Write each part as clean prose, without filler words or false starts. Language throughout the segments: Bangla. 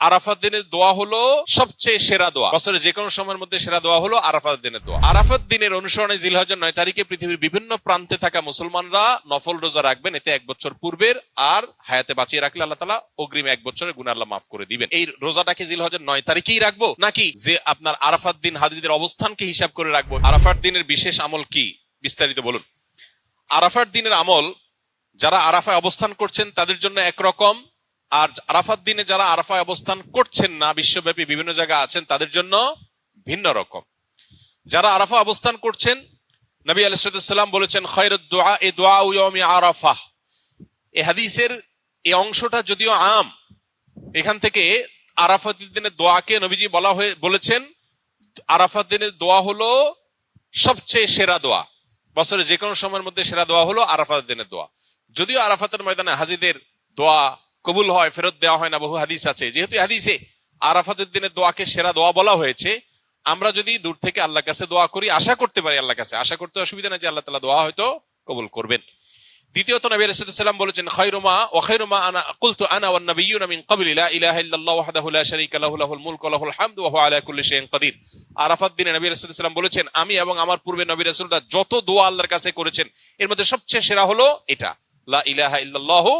আরাফাত দিনের দোয়া হলো সবচেয়ে সেরা দোয়া। বছরে যে কোনো সময়ের মধ্যে সেরা দোয়া হলো আরাফাত দিনের দোয়া। আরাফাত দিনের অনুসরণে জিলহজের 9 তারিখে পৃথিবীর বিভিন্ন প্রান্তে থাকা মুসলমানরা নফল রোজা রাখবেন। এতে 1 বছর পূর্বের আর হায়াতে বাঁচিয়ে রাখলে আল্লাহ তাআলা অগ্রিম 1 বছরের গুনাহ আল্লাহ মাফ করে দিবেন। এই রোজাটাকে জিলহজের 9 তারিখেই রাখবো নাকি যে আপনার আরাফাত দিন হাজিদের অবস্থানকে হিসাব করে রাখবো? আরাফাত দিনের বিশেষ আমল কি বিস্তারিত বলুন। আরাফাত দিনের আমল যারা আরাফায় অবস্থান করছেন তাদের জন্য একরকম, আর আরাফাত দিনে যারা আরাফায় অবস্থান করছেন না, বিশ্বব্যাপী বিভিন্ন জায়গায় আছেন, তাদের জন্য ভিন্ন রকম। যারা আরাফা অবস্থান করছেন, নবী আলাইহিস সালাম বলেছেন খায়রুদ দুআ এ দুআ ইয়াউমি আরাফা। এই হাদিসের এই অংশটা যদিও আম, এখান থেকে আরাফাত দিনের দোয়াকে নবীজি বলেছেন আরাফাত দিনের দোয়া হলো সবচেয়ে সেরা দোয়া। বছরে যে কোনো সময়ের মধ্যে সেরা দোয়া হলো আরাফাত দিনের দোয়া। যদিও আরাফাতের ময়দানে হাজিদের দোয়া কবুল হয়, ফেরত দেওয়া হয় না, বহু হাদিস আছে। যেহেতু হাদিসে আরাফাতের দিনের দোয়াকে সেরা দোয়া বলা হয়েছে, আমরা যদি দূর থেকে আল্লাহর কাছে দোয়া করি, আশা করতে পারি আল্লাহর কাছে, আশা করতে অসুবিধা নেই যে আল্লাহ তাআলা দোয়া হয়তো কবুল করবেন। দ্বিতীয়ত নবী আলাইহিস সালাম বলেছেন খায়রুমা ওয়া খায়রুমা আনা কুলতু আনা ওয়ান নাবিয়্যুনা মিন ক্বাবলি লা ইলাহা ইল্লাল্লাহু ওয়াহদাহু লা শারীকা লাহু লাহুল মুলকু ওয়া লাহুল হামদু ওয়া হুয়া আলা কুল্লি শাইইন কাদির। আরাফাত দিনে নবী আলাইহিস সালাম বলেছেন আমি এবং আমার পূর্বে নবী রাসূলরা যত দোয়া আল্লাহর কাছে করেছেন এর মধ্যে সবচেয়ে সেরা হলো এটা, লা ইলাহা ইল্লাল্লাহু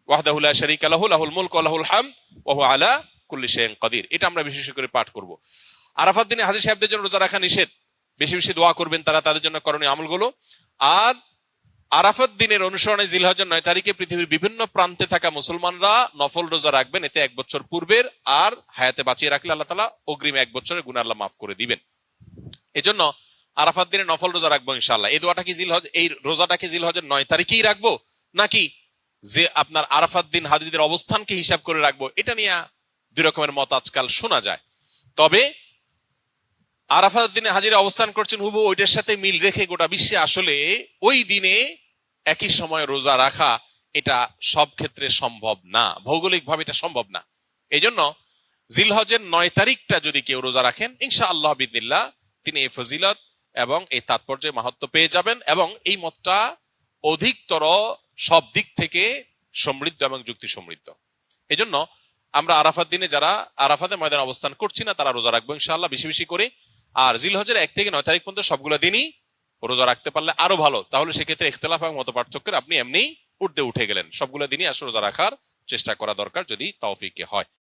ওয়াহদাহু লা শারীকা লাহু লাহুল মুলকু ওয়া লাহুল হামদু ওয়া হুয়া আলা কুল্লি শাইইন কাদির। এটা আমরা বিশেষ করে পাঠ করব। আরাফাত দিনে হাজী সাহেবদের জন্য রোজা রাখা নিষেধ, বেশি বেশি দোয়া করবেন তারা, তাদের জন্য করণীয় আমলগুলো। আর আরাফাত দিনের অনুসরণে জিলহজের 9 তারিখে পৃথিবীর বিভিন্ন প্রান্তে থাকা মুসলমানরা নফল রোজা রাখবেন। এতে 1 বছর পূর্বের আর হায়াতে বাঁচিয়ে রাখলে আল্লাহ তাআলা অগ্রিম 1 বছরের গুনাহ আল্লাহ মাফ করে দিবেন। এজন্য আরাফাত দিনে নফল রোজা রাখবো ইনশাআল্লাহ। এই দোয়াটা কি এই রোজাটাকে জিলহজের 9 তারিখেই রাখবো নাকি যে আপনার আরাফাত দিন হাজিদের অবস্থানকে হিসাব করে রাখবো? এটা নিয়ে দুই রকমের মত আজকাল শোনা যায়। তবে আরাফাত দিনে হাজিরা অবস্থান করছেন হুবহু ওইটার সাথে মিল রেখে গোটা বিশ্বে আসলে ওই দিনে একই সময় রোজা রাখা এটা সব ক্ষেত্রে সম্ভব না, ভৌগোলিকভাবে এটা সম্ভব না। এই জন্য জিলহজের 9 তারিখটা যদি কেউ রোজা রাখেন ইনশাআল্লাহ বিদিনিল্লাহ তিনি এই ফজিলত এবং এই তাৎপর্য মাহাত্ম্য পেয়ে যাবেন, এবং এই মতটা অধিকতর সব দিক থেকে সমৃদ্ধ এবং যুক্তি সমৃদ্ধ। এই জন্য আমরা আরাফাত দিনে যারা আরাফাতের ময়দানে অবস্থান করছি না তারা রোজা রাখবো ইনশাআল্লাহ বেশি বেশি করে। আর জিলহজের 1 থেকে 9 তারিখ পর্যন্ত সবগুলো দিনই রোজা রাখতে পারলে আরো ভালো। তাহলে সেক্ষেত্রে ইখতিলাফ এবং মত পার্থক্যের আপনি এমনি উঠে গেলেন। সবগুলো দিনই আসলে রোজা রাখার চেষ্টা করা দরকার যদি তৌফিকে হয়।